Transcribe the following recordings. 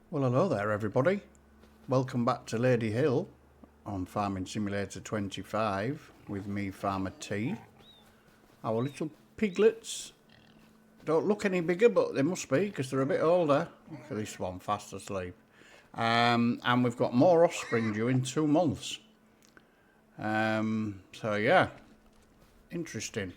Well, hello there, everybody. Welcome back to Ladyhill on Farming Simulator 25 with me, Farmer T. Our little piglets don't look any bigger, but they must be because they're a bit older. Look at this one, fast asleep. And we've got more offspring due in 2 months. So, yeah, interesting.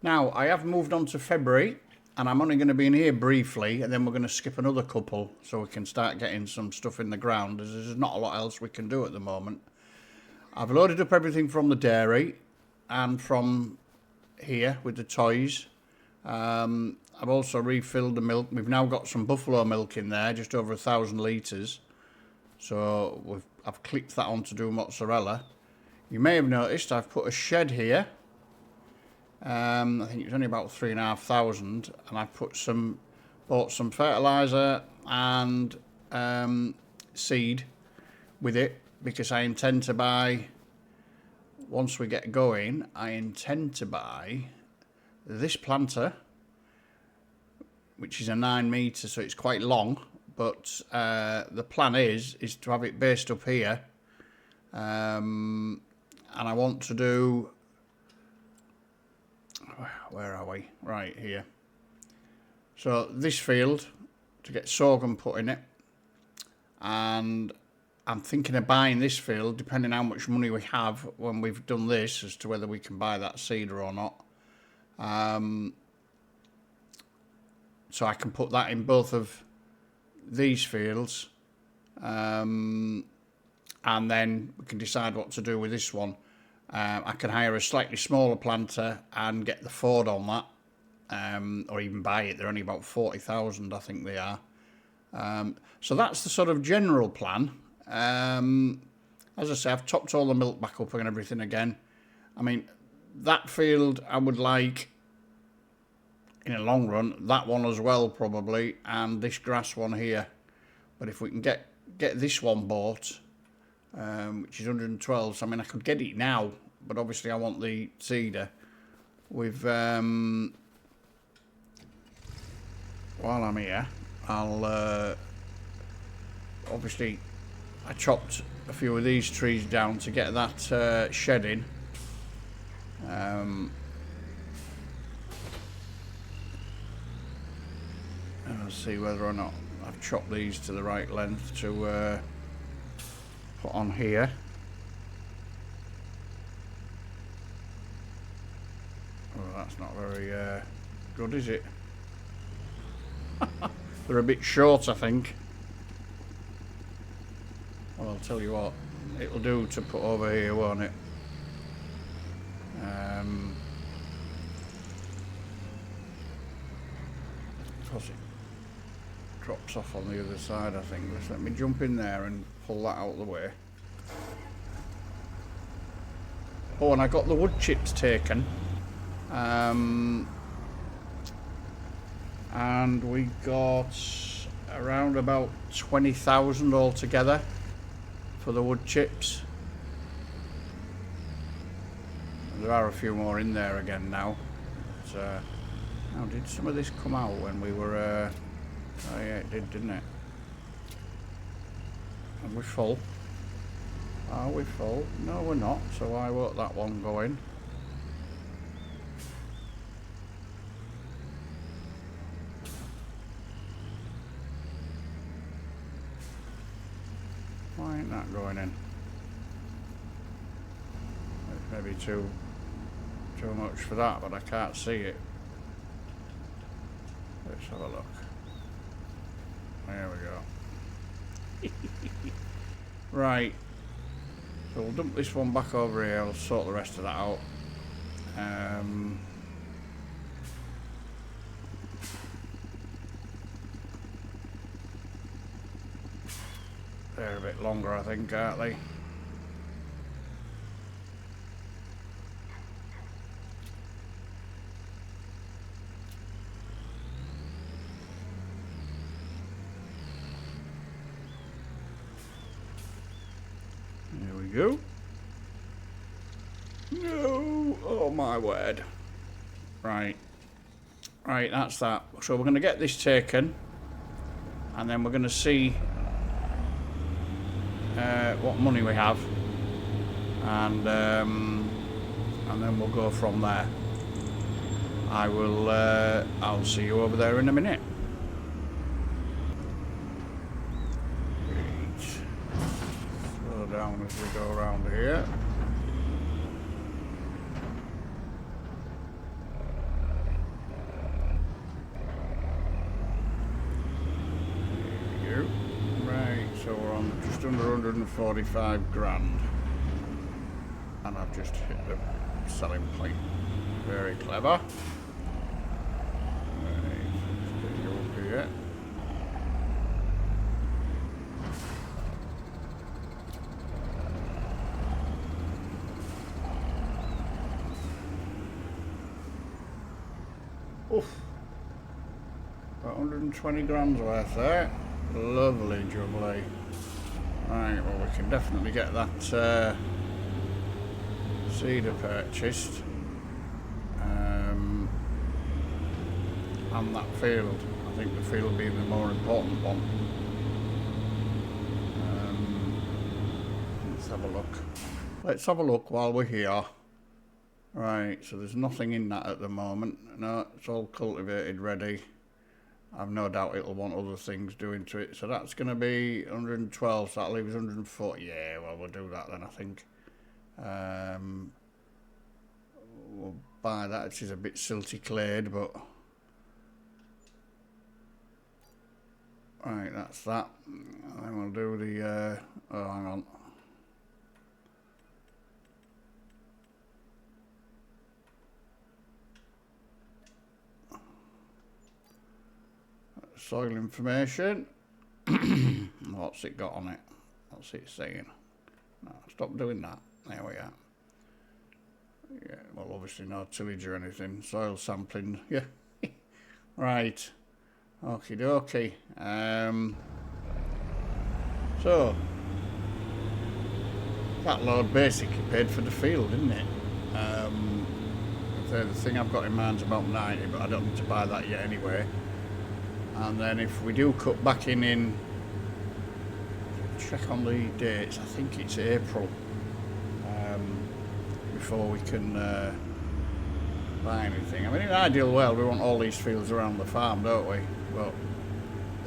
Now, I have moved on to February. And I'm only going to be in here briefly, and then we're going to skip another couple so we can start getting some stuff in the ground. There's not a lot else we can do at the moment. I've loaded up everything from the dairy and from here with the toys. I've also refilled the milk. We've now got some buffalo milk in there, just over 1,000 litres. So I've clicked that on to do mozzarella. You may have noticed I've put a shed here. I think it was only about 3,500, and I bought some fertiliser and seed with it because I intend to buy, once we get going, I intend to buy this planter, which is a 9 metre, so it's quite long, but the plan is to have it based up here, and I want to do, where are we? Right here. So this field, to get sorghum put in it, and I'm thinking of buying this field depending how much money we have when we've done this, as to whether we can buy that seeder or not. So I can put that in both of these fields, and then we can decide what to do with this one. I can hire a slightly smaller planter and get the Ford on that, or even buy it. They're only about 40,000, I think they are. So that's the sort of general plan. As I say, I've topped all the milk back up and everything again. I mean, that field I would like, in a long run, that one as well probably, and this grass one here. But if we can get this one bought, which is 112, so I mean I could get it now, but obviously I want the seeder. While I'm here, I'll obviously I chopped a few of these trees down to get that shed in. And I'll see whether or not I've chopped these to the right length to put on here. Oh, that's not very good, is it? They're a bit short, I think. Well, I'll tell you what, it'll do to put over here, won't it? Because it drops off on the other side, I think. Just let me jump in there and pull that out of the way. Oh, and I got the wood chips taken. And we got around about 20,000 altogether for the wood chips. There are a few more in there again now. But, now, did some of this come out when we were... oh yeah, it did, didn't it? And we're full. Are we full? No, we're not, so why won't that one go in? Why ain't that going in? It's maybe too much for that, but I can't see it. Let's have a look. There we go. Right. So we'll dump this one back over here. I'll sort the rest of that out. They're a bit longer, I think, aren't they? There we go. No! Oh my word. Right. Right, that's that. So we're going to get this taken, and then we're going to see what money we have, and then we'll go from there. I'll see you over there in a minute. Right. Slow down as we go around here. There we go. Right, so we're on just under 145 grand. And I've just hit the selling point. Very clever. Here. Oof. About 120 grams worth there. Lovely jubbly. Right, well we can definitely get that cedar purchased. And that field. I think the field being the more important one. Let's have a look. Let's have a look while we're here. Right, so there's nothing in that at the moment. No, it's all cultivated ready. I've no doubt it'll want other things doing to it. So that's going to be 112, so that leaves 140. Yeah, well, we'll do that then, I think. We'll buy that. It is a bit silty clayed, but... Right, that's that. And then we'll do the, oh, hang on. Soil information. What's it got on it? What's it saying? No, stop doing that. There we are. Yeah, well, obviously no tillage or anything. Soil sampling. Yeah. Right. Okie dokie. So that load basically paid for the field, didn't it? The thing I've got in mind is about 90, but I don't need to buy that yet anyway. And then if we do cut back in check on the dates, I think it's April, before we can buy anything. I mean, in an ideal world, we want all these fields around the farm, don't we? But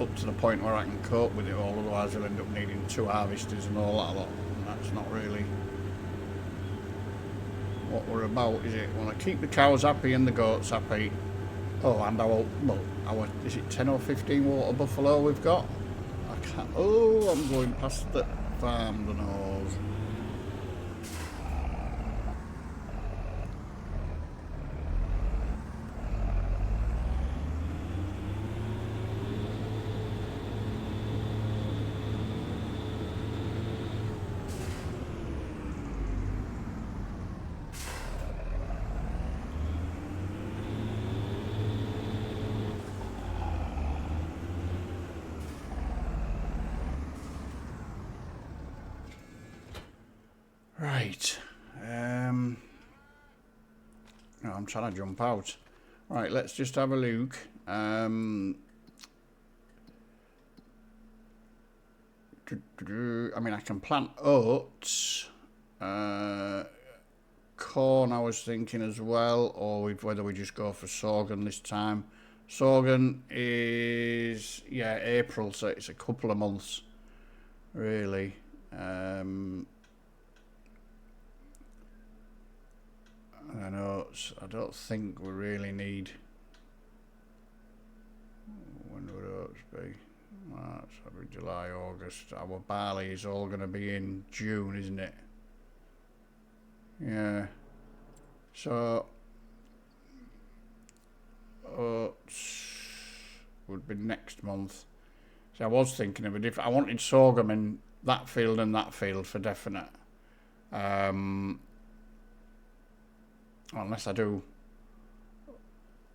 up to the point where I can cope with it all, otherwise we'll end up needing 2 harvesters and all that lot. And that's not really what we're about, is it? We want to keep the cows happy and the goats happy. Oh, and our is it 10 or 15 water buffalo we've got? I can't, oh, I'm going past the farm, the nose. Right. No, I'm trying to jump out. Right, let's just have a look. I mean, I can plant oats. Corn, I was thinking as well, or whether we just go for sorghum this time. Sorghum is, yeah, April, so it's a couple of months, really. I know I don't think we really need. When would oats be? March, February, July, August. Our barley is all going to be in June, isn't it? Yeah. So oats would be next month. So I was thinking of a different. I wanted sorghum in that field and that field for definite. Unless I do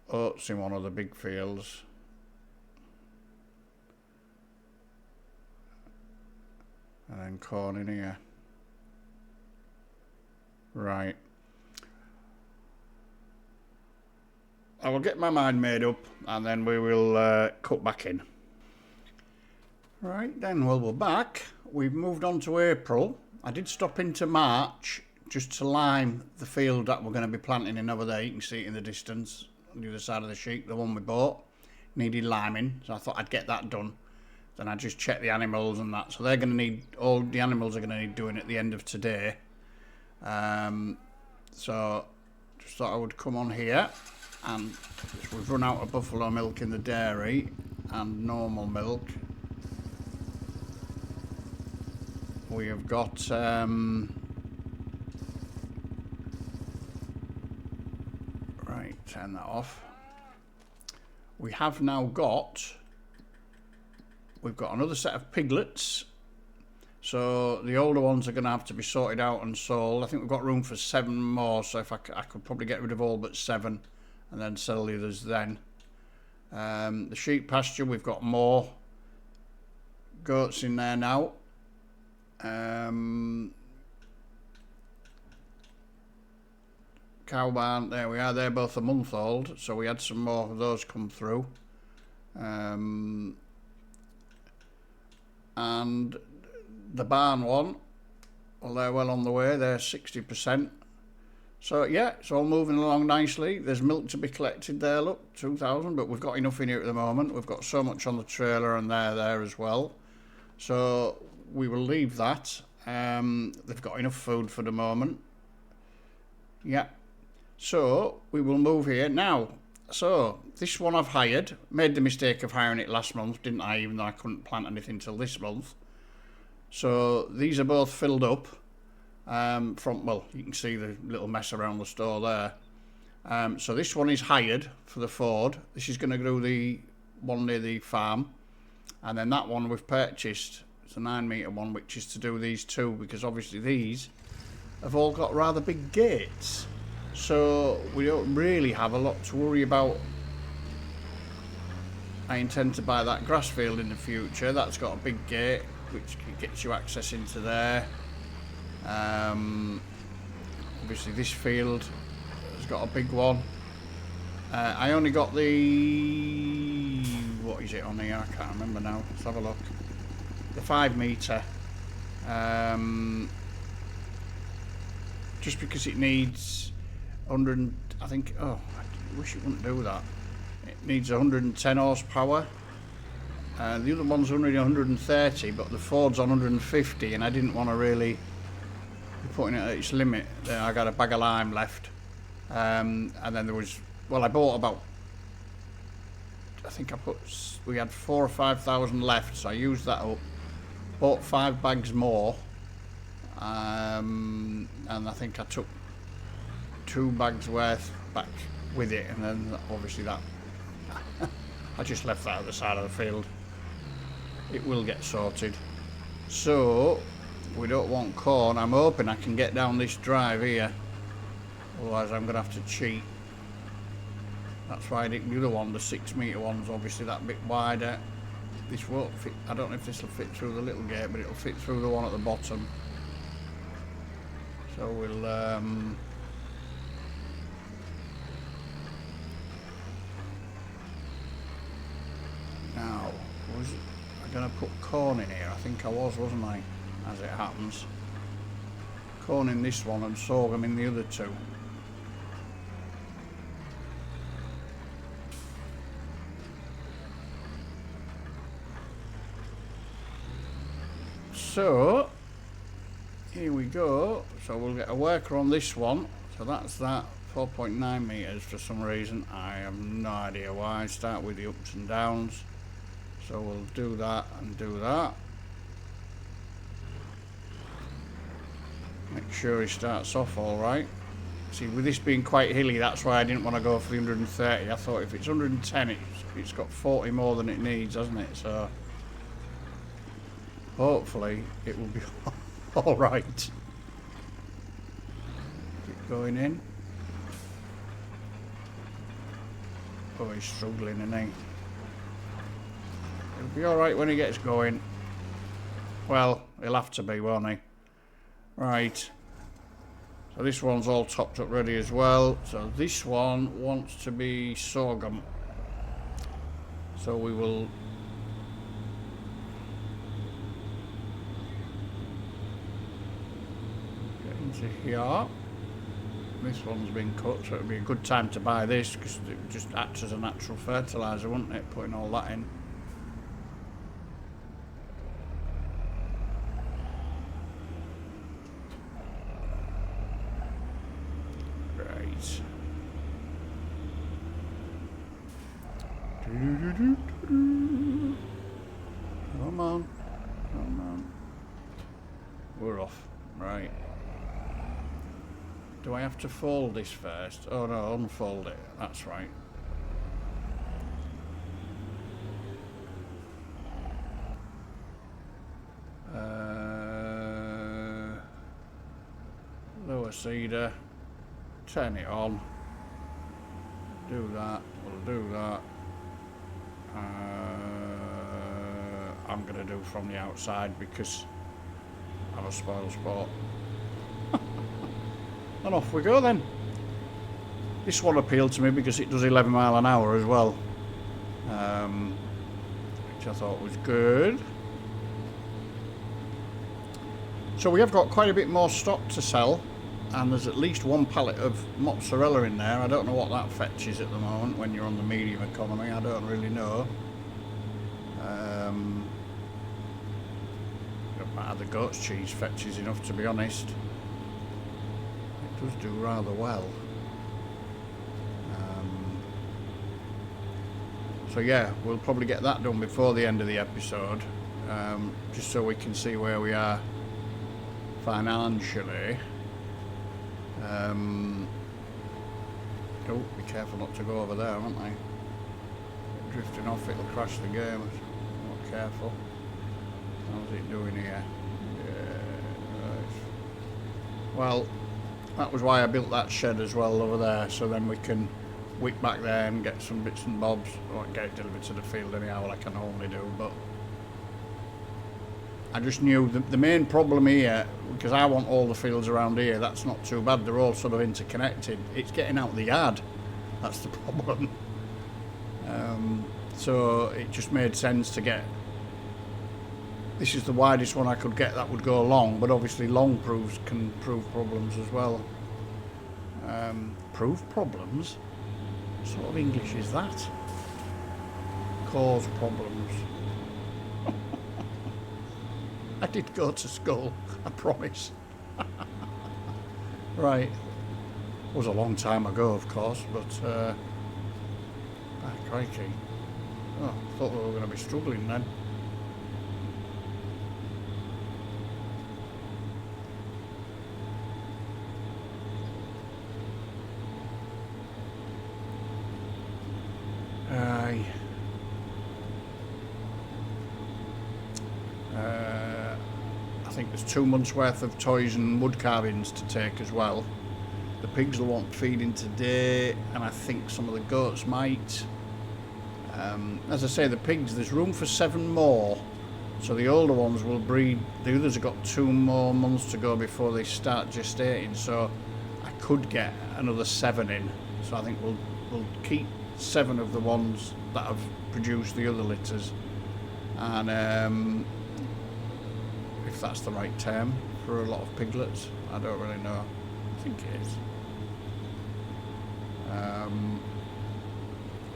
oats in one of the big fields. And then corn in here. Right. I will get my mind made up and then we will cut back in. Right then, well, we're back. we've moved on to April. I did stop into March just to lime the field that we're going to be planting in over there. You can see it in the distance on the other side of the sheep. The one we bought needed liming, so I thought I'd get that done. Then I just checked the animals and that. So they're going to need, all the animals are going to need doing at the end of today. So just thought I would come on here, and we've run out of buffalo milk in the dairy and normal milk. We have got right, turn that off. We have now got, we've got another set of piglets. So the older ones are going to have to be sorted out and sold. I think we've got room for 7 more, so if I could probably get rid of all but 7 and then sell the others then. The sheep pasture, we've got more goats in there now. Cow barn, there we are, they're both a month old, so we had some more of those come through. And the barn one, well, they're well on the way, they're 60%. So yeah, it's all moving along nicely. There's milk to be collected there, look, 2,000, but we've got enough in here at the moment. We've got so much on the trailer and they're there as well. So we will leave that. They've got enough food for the moment. Yeah. So we will move here now. So this one I've hired. Made the mistake of hiring it last month, didn't I? Even though I couldn't plant anything till this month. So these are both filled up. Well, you can see the little mess around the store there. So this one is hired for the Ford. This is going to do the one near the farm. And then that one we've purchased. It's a 9-metre one, which is to do these two, because obviously these have all got rather big gates. So we don't really have a lot to worry about. I intend to buy that grass field in the future. That's got a big gate, which gets you access into there. Obviously this field has got a big one. I only got the, what is it on here? I can't remember now. Let's have a look. The 5-metre. Just because it needs 100, I think, oh, I wish it wouldn't do that. It needs 110 horsepower. The other one's only 130, but the Ford's on 150, and I didn't want to really be putting it at its limit. Then I got a bag of lime left. And then there was, well, I bought about, I think we had 4,000 or 5,000 left, so I used that up. Bought 5 bags more. And I think I took 2 bags worth back with it, and then obviously that I just left that at the side of the field. It will get sorted. So we don't want corn. I'm hoping I can get down this drive here, otherwise I'm gonna have to cheat. That's why I did the other one, the 6-metre one's obviously that bit wider. This won't fit. I don't know if this will fit through the little gate, but it'll fit through the one at the bottom. So we'll now, was I going to put corn in here? I think I was, wasn't I? As it happens. Corn in this one and sorghum in the other 2. So here we go. So we'll get a worker on this one. So that's that 4.9 meters for some reason. I have no idea why. Start with the ups and downs. So we'll do that and do that. Make sure he starts off all right. See, with this being quite hilly, that's why I didn't want to go for the 130. I thought if it's 110, it's got 40 more than it needs, hasn't it? So hopefully it will be all right. Keep going in. Oh, he's struggling, isn't he? He'll be all right when he gets going. Well, he'll have to be, won't he? Right. So this one's all topped up ready as well. So this one wants to be sorghum. So we will here. This one's been cut, so it'd be a good time to buy this because it just acts as a natural fertiliser, wouldn't it? Putting all that in. Right. Come on. Come on. We're off. Right. Do I have to fold this first? Oh no, unfold it. That's right. Lower cedar. Turn it on. Do that. We'll do that. I'm going to do from the outside because I'm a spoil sport. And off we go then. This one appealed to me because it does 11 mile an hour as well, which I thought was good. So we have got quite a bit more stock to sell, and there's at least one pallet of mozzarella in there. I don't know what that fetches at the moment when you're on the medium economy. I don't really know. The goat's cheese fetches enough, to be honest. It does do rather well. So yeah, we'll probably get that done before the end of the episode, just so we can see where we are financially. Oh, be careful not to go over there, aren't I? Drifting off, it'll crash the game. Not careful. How's it doing here? Yeah, right. Well, that was why I built that shed as well over there, so then we can whip back there and get some bits and bobs. I won't get it delivered to the field anyhow like I normally do, but I just knew the main problem here, because I want all the fields around here, that's not too bad, they're all sort of interconnected. It's getting out the yard, that's the problem. So it just made sense to get, this is the widest one I could get that would go long, but obviously long can prove problems as well. Prove problems? What sort of English is that? Cause problems. I did go to school, I promise. Right. It was a long time ago, of course, but crikey. Oh, I thought we were going to be struggling then. I think there's 2 months worth of toys and wood carvings to take as well. The pigs will want feeding today, and I think some of the goats might. As I say, the pigs, there's room for 7 more, so the older ones will breed. The others have got 2 more months to go before they start gestating, so I could get another 7 in. So I think we'll keep 7 of the ones that have produced the other litters, and if that's the right term for a lot of piglets, I don't really know. I think it is.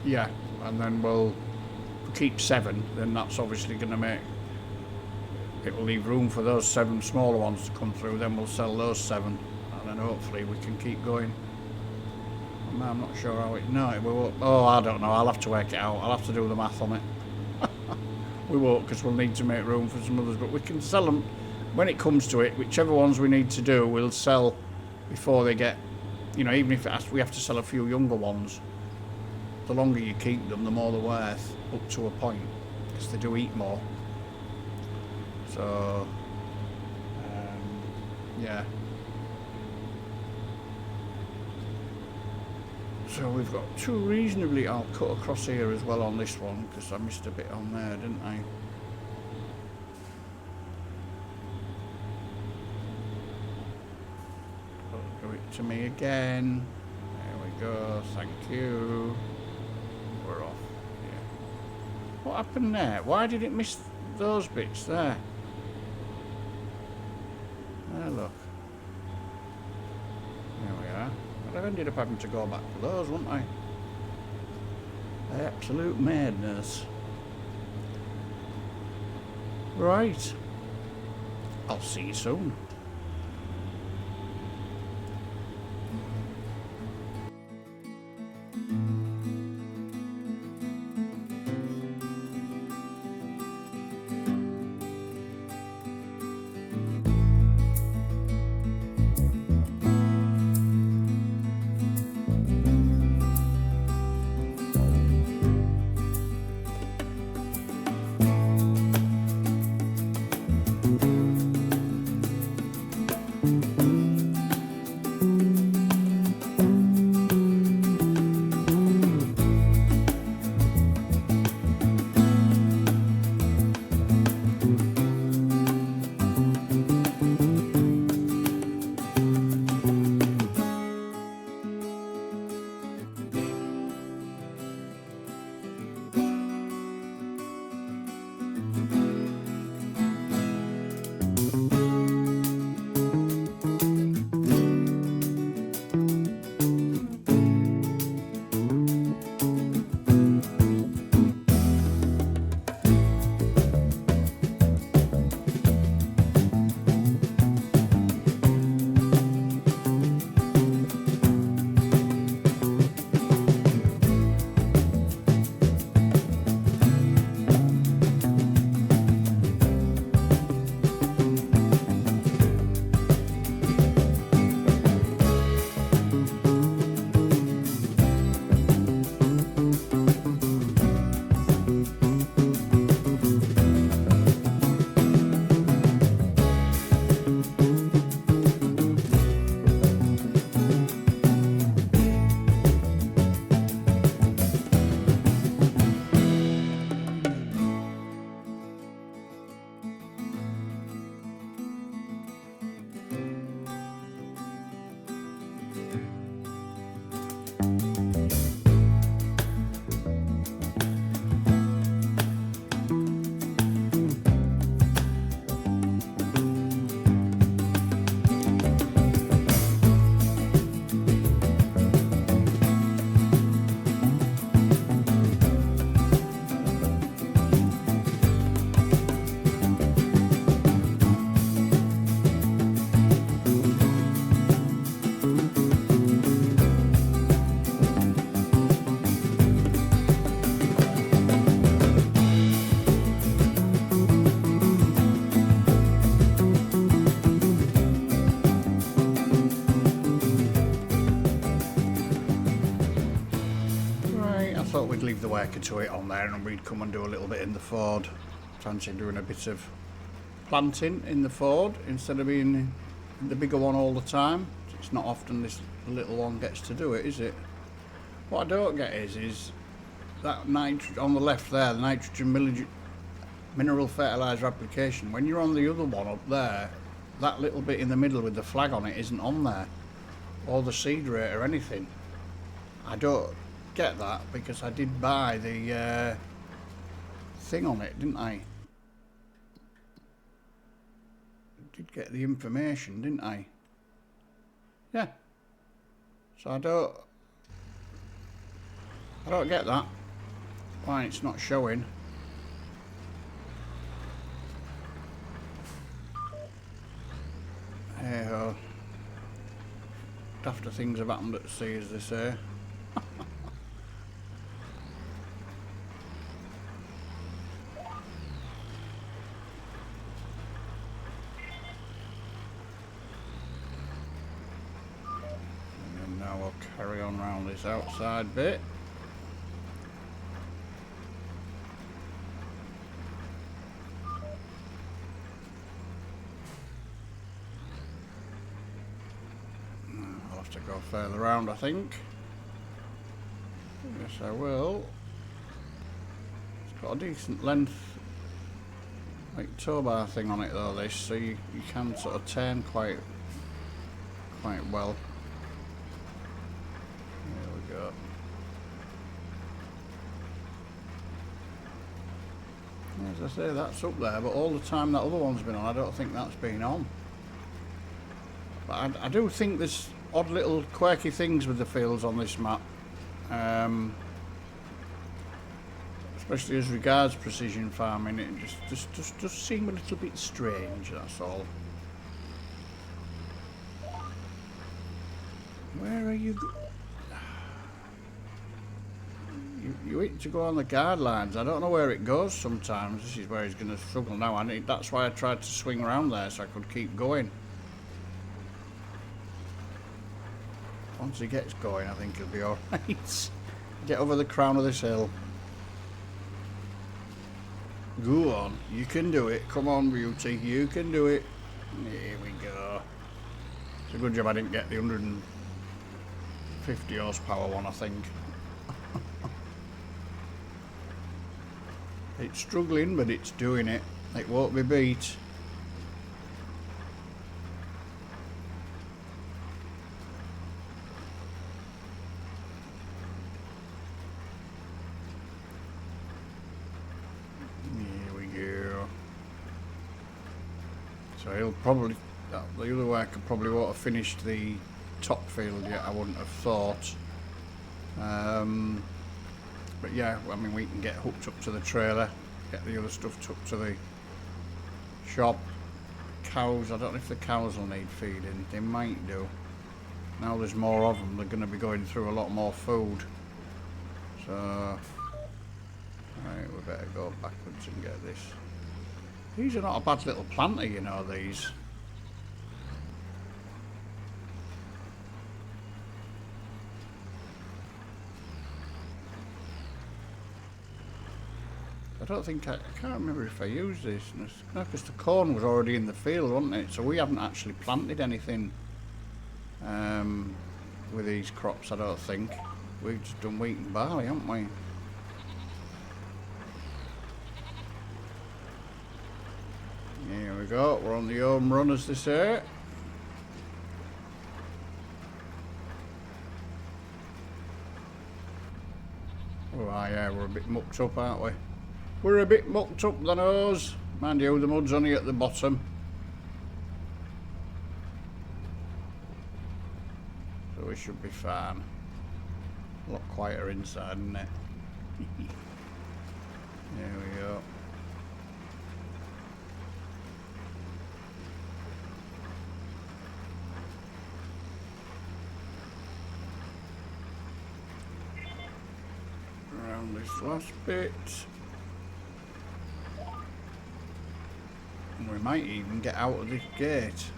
Yeah, and then we'll keep 7, then that's obviously going to make, it will leave room for those 7 smaller ones to come through, then we'll sell those 7, and then hopefully we can keep going. I'm not sure how it, no, it will, oh, I don't know, I'll have to work it out, I'll have to do the math on it. We won't, because we'll need to make room for some others, but we can sell them when it comes to it. Whichever ones we need to do, we'll sell before they get, you know, even if we have to sell a few younger ones, the longer you keep them, the more they're worth, up to a point, because they do eat more. So, yeah. So we've got 2 reasonably, I'll cut across here as well on this one, because I missed a bit on there, didn't I? Do it to me again. There we go, thank you. We're off. Yeah. What happened there? Why did it miss those bits there? There, look. ended up having to go back for those, wouldn't I? Absolute madness. Right. I'll see you soon. We'd leave the worker to it on there and we'd come and do a little bit in the Ford. Fancy doing a bit of planting in the Ford instead of being in the bigger one all the time. It's not often this little one gets to do it, is it? What I don't get is that nitrogen on the left there, the nitrogen mineral fertiliser application. When you're on the other one up there, that little bit in the middle with the flag on it isn't on there, or the seed rate or anything. I don't get that because I did buy the thing on it, didn't I? Did get the information, didn't I? Yeah. So I don't get that. Why it's not showing. Hey ho. Dafter things have happened at sea, as they say. Now we'll carry on round this outside bit. I'll have to go further round, I think. Yes, I will. It's got a decent length, like tow bar thing on it though, this, so you can sort of turn quite well. As I say, that's up there, but all the time that other one's been on, I don't think that's been on. But I do think there's odd little quirky things with the fields on this map. Especially as regards precision farming, it just seem a little bit strange, that's all. Where are you? You need to go on the guard lines. I don't know where it goes sometimes. This is where he's going to struggle now. That's why I tried to swing around there so I could keep going. Once he gets going, I think he'll be alright. Get over the crown of this hill. Go on, you can do it. Come on, beauty, you can do it. Here we go. It's a good job I didn't get the 150 horsepower one, I think. It's struggling, but it's doing it. It won't be beat. So he'll probably, the other worker probably won't have finished the top field yet, I wouldn't have thought. But yeah, I mean, we can get hooked up to the trailer, get the other stuff took to the shop. Cows, I don't know if the cows will need feeding, they might do. Now there's more of them, they're going to be going through a lot more food. So, right, we better go backwards and get this. These are not a bad little planter, you know, these. I don't think I can't remember if I used this. No, because the corn was already in the field, wasn't it? So we haven't actually planted anything with these crops, I don't think. We've just done wheat and barley, haven't we? Here we go, we're on the home run, as they say. Oh yeah, we're a bit mucked up, aren't we? We're a bit mucked up, the nose. Mind you, the mud's only at the bottom. So we should be fine. A lot quieter inside, isn't it? There we go. Around this last bit. And we might even get out of this gate.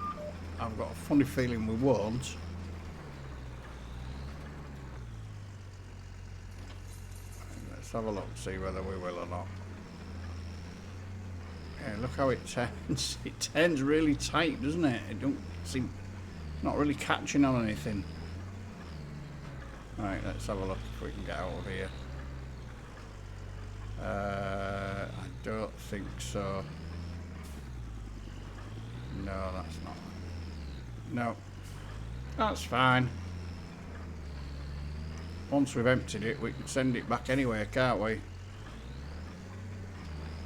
I've got a funny feeling we won't. Let's have a look, see whether we will or not. Yeah, look how it turns. It turns really tight, doesn't it? It don't seem not really catching on anything. Right, let's have a look if we can get out of here. I don't think so. No, that's not. No, that's fine. Once we've emptied it, we can send it back anyway, can't we?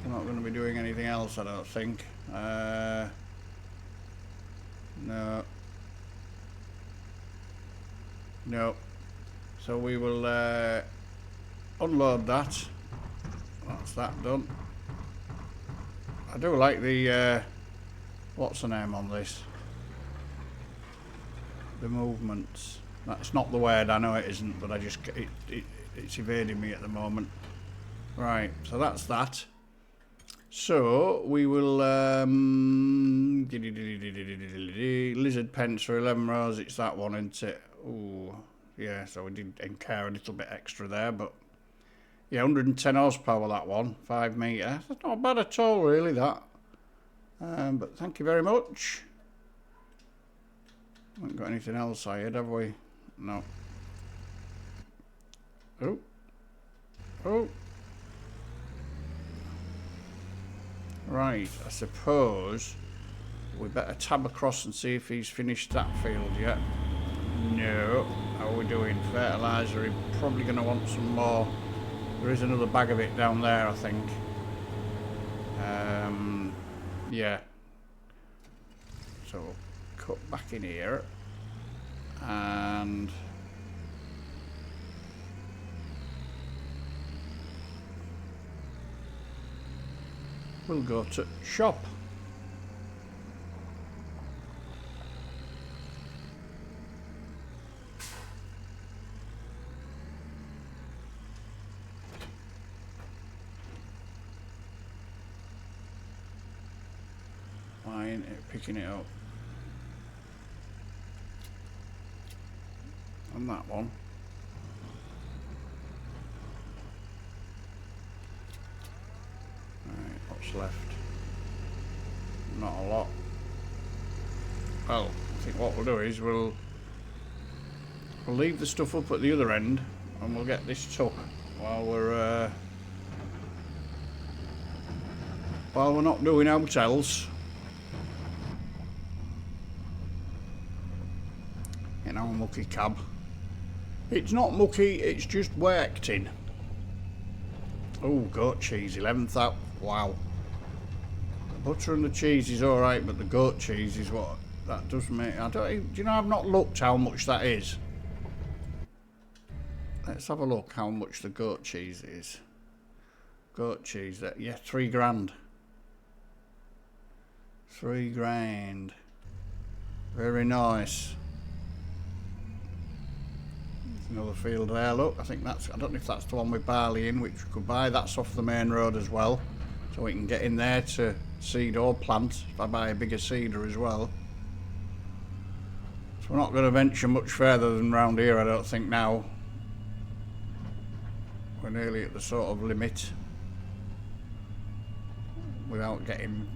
We're not going to be doing anything else, I don't think. No. No. So we will unload that. That's that done. I do like the what's the name on this? The movements. That's not the word, I know it isn't, but I just it's evading me at the moment. Right, so that's that. So we will lizard pence for 11 rows. It's that one, isn't it? Oh, yeah. So we did incur a little bit extra there, but yeah, 110 horsepower that one, 5 metre. That's not bad at all, really. That. But thank you very much. Haven't got anything else I had, have we? No. Oh. Oh. Right, I suppose we better tab across and see if he's finished that field yet. No. How are we doing? Fertiliser, he's probably going to want some more. There is another bag of it down there, I think. Yeah. So we'll cut back in here. and we'll go to shop. Why ain't it picking it up? And that one. Right, what's left? Not a lot. Well, I think what we'll do is we'll leave the stuff up at the other end and we'll get this took while we're not doing hotels. You know, mucky cab. It's not mucky, it's just worked in. Oh, goat cheese, 11th out. Wow. The butter and the cheese is alright, but the goat cheese is what that does make. I don't. Do you know, I've not looked how much that is. Let's have a look how much the goat cheese is. Goat cheese, that, yeah, £3 grand. £3 grand. Very nice. Another field there, look. I think that's, I don't know if that's the one with barley in, which we could buy. That's off the main road as well, so we can get in there to seed or plant if I buy a bigger seeder as well. So we're not going to venture much further than round here, I don't think now. We're nearly at the sort of limit without getting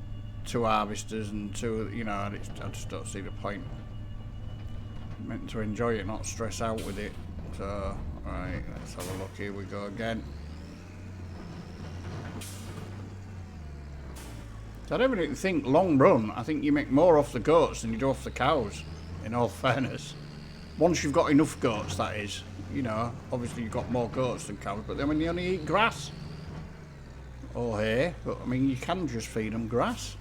2 harvesters and 2, you know, I just don't see the point. I'm meant to enjoy it, not stress out with it. So, right, let's have a look. Here we go again. So I don't really think long run, I think you make more off the goats than you do off the cows, in all fairness. Once you've got enough goats, that is. You know, obviously you've got more goats than cows, but then when you only eat grass or hay, but I mean, you can just feed them grass.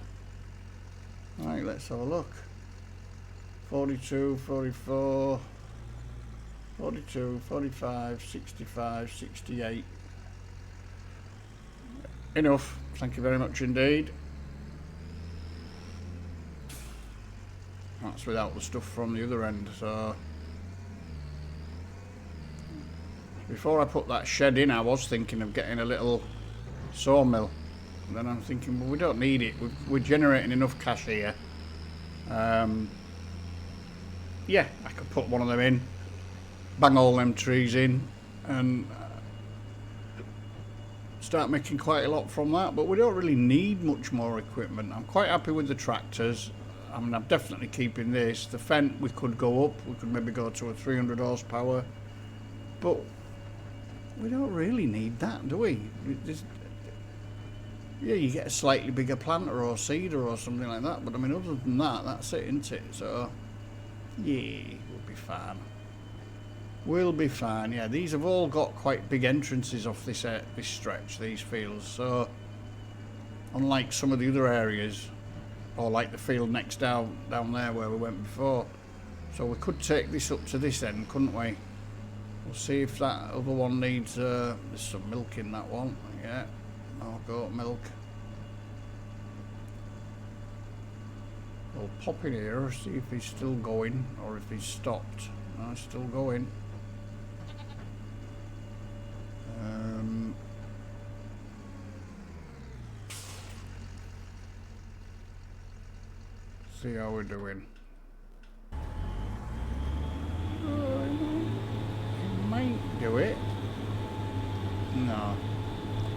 Right, let's have a look. 42, 44, 42, 45, 65, 68. Enough. Thank you very much indeed. That's without the stuff from the other end, so... Before I put that shed in, I was thinking of getting a little sawmill. And then I'm thinking, well, we don't need it. We're generating enough cash here. Yeah, I could put one of them in, bang all them trees in, and start making quite a lot from that. But we don't really need much more equipment. I'm quite happy with the tractors. I mean, I'm definitely keeping this. The Fendt, we could go up. We could maybe go to a 300 horsepower. But we don't really need that, do we? Yeah, you get a slightly bigger planter or seeder or something like that. But I mean, other than that, that's it, isn't it? So... yeah, we'll be fine. We'll be fine. Yeah, these have all got quite big entrances off this stretch, these fields. So, unlike some of the other areas, or like the field next down there where we went before. So we could take this up to this end, couldn't we? We'll see if that other one needs... there's some milk in that one. Yeah, no goat milk. We'll pop in here, see if he's still going or if he's stopped. No, he's still going. See how we're doing. He might do it. No.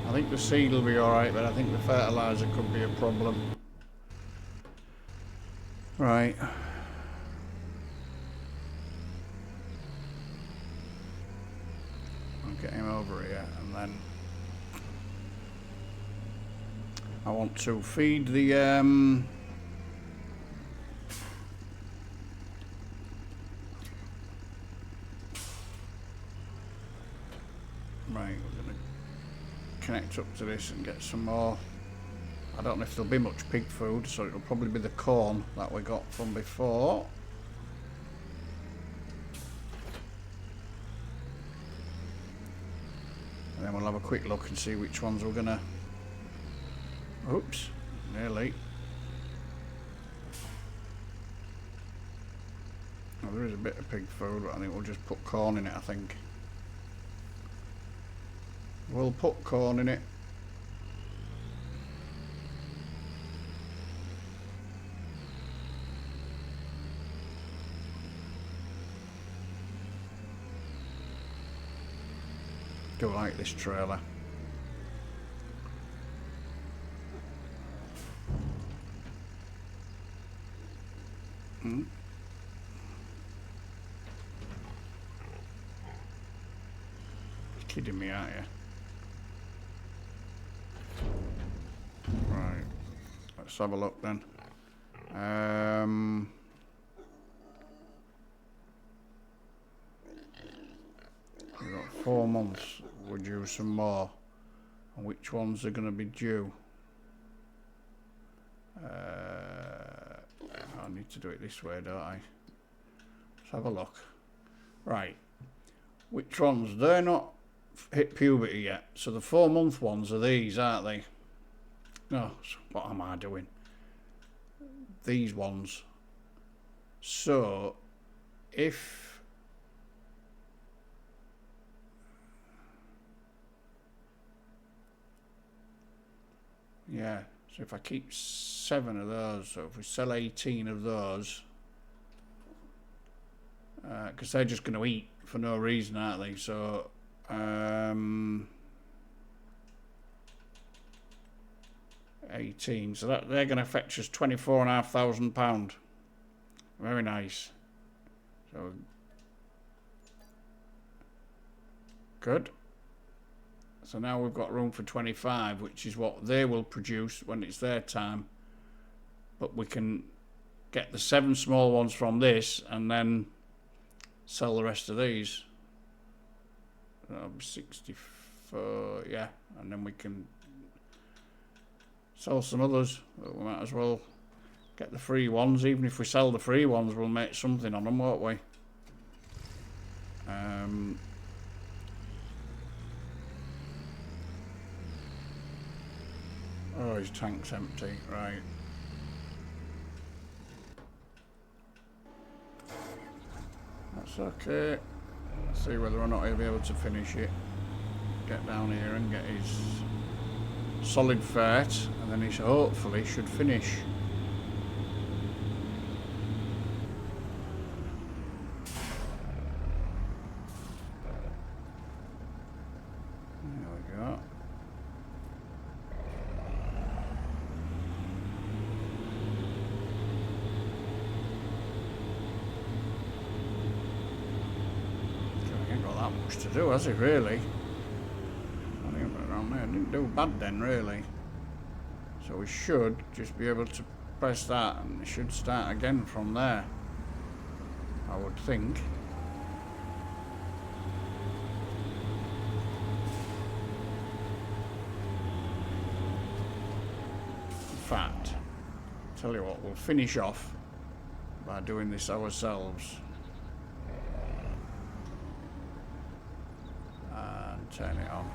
I think the seed will be alright, but I think the fertiliser could be a problem. Right. I'll get him over here and then I want to feed the right, we're going to connect up to this and get some more. I don't know if there'll be much pig food, so it'll probably be the corn that we got from before. we'll have a quick look and see which ones we're gonna... Oops, nearly. Well, there is a bit of pig food, but I think we'll just put corn in it, I think. We'll put corn in it. Do like this trailer. Hmm. You're kidding me, aren't you? Right. Let's have a look then. We've got 4 months. We're due some more. And which ones are going to be due? I need to do it this way, don't I? Let's have a look. Right. Which ones? They're not hit puberty yet. So the 4-month ones are these, aren't they? No, what am I doing? These ones. So, if... Yeah, so if I keep 7 of those, so if we sell 18 of those, because they're just going to eat for no reason, aren't they? So, 18, so that they're going to fetch us £24,500. Very nice. So, good. So now we've got room for 25, which is what they will produce when it's their time. But we can get the 7 small ones from this and then sell the rest of these. 64, yeah, and then we can sell some others. But we might as well get the free ones. Even if we sell the free ones, we'll make something on them, won't we? Oh, his tank's empty, right. That's okay. Let's see whether or not he'll be able to finish it. Get down here and get his solid fat, and then he hopefully should finish. There we go. He ain't got that much to do, has he, really? I think around there didn't do bad then, really. So we should just be able to press that and it should start again from there, I would think. In fact, tell you what, we'll finish off by doing this ourselves. And turn it on.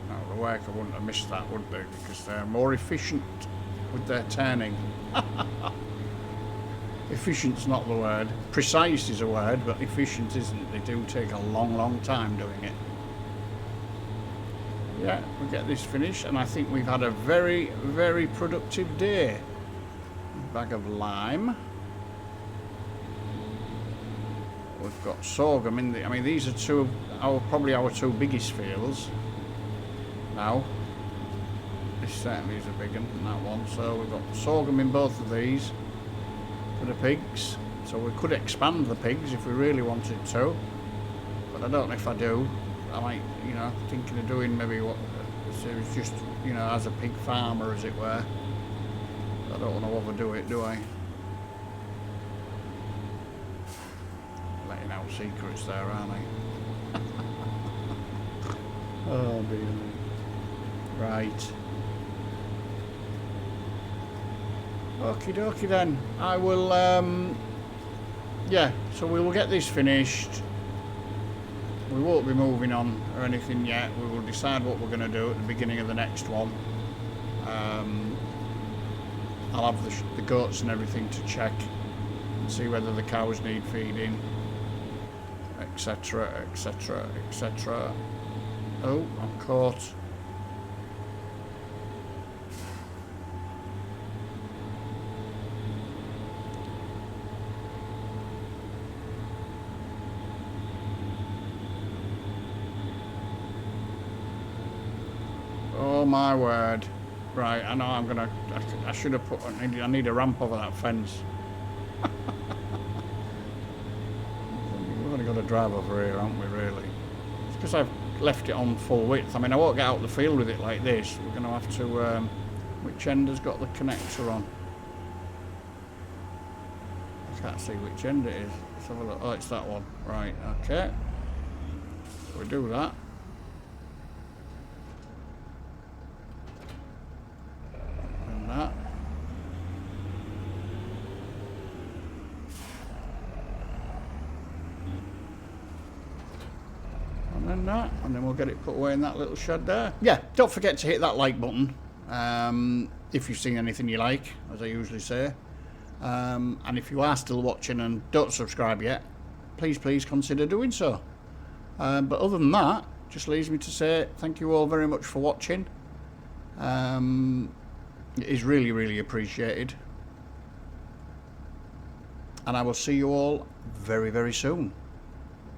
Now the worker wouldn't have missed that, would they? Because they're more efficient with their turning. Efficient's not the word. Precise is a word, but efficient isn't. They do take a long, long time doing it. Yeah, we get this finished, and I think we've had a very, very productive day. Bag of lime. We've got sorghum in the... I mean, these are probably our 2 biggest fields. Now, this certainly is a big one, that one. So we've got sorghum in both of these for the pigs. So we could expand the pigs if we really wanted to. But I don't know if I do. I might, thinking of doing maybe what series just, as a pig farmer, as it were. I don't want to overdo it, do I? Letting out secrets there, aren't I? Oh dear me. Right. Okie dokie then. I will yeah, so we will get this finished. We won't be moving on or anything yet. We will decide what we're going to do at the beginning of the next one. I'll have the goats and everything to check and see whether the cows need feeding, etc, etc, etc. Oh, I'm caught. Oh my word. Right, I know I'm gonna, I should have put, I need a ramp over that fence. We've only got to drive over here, haven't we, really? It's because I've left it on full width. I mean, I won't get out the field with it like this. We're going to have to, which end has got the connector on? I can't see which end it is. Let's have a look. Oh, it's that one. Right, okay. We do that. And that. And then that. And then we'll get it put away in that little shed there. Yeah, don't forget to hit that like button. If you've seen anything you like, as I usually say. And if you are still watching and don't subscribe yet, please consider doing so. But other than that, just leaves me to say thank you all very much for watching. It is really appreciated. And I will see you all very soon.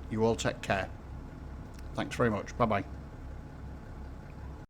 You all take care. Thanks very much. Bye bye.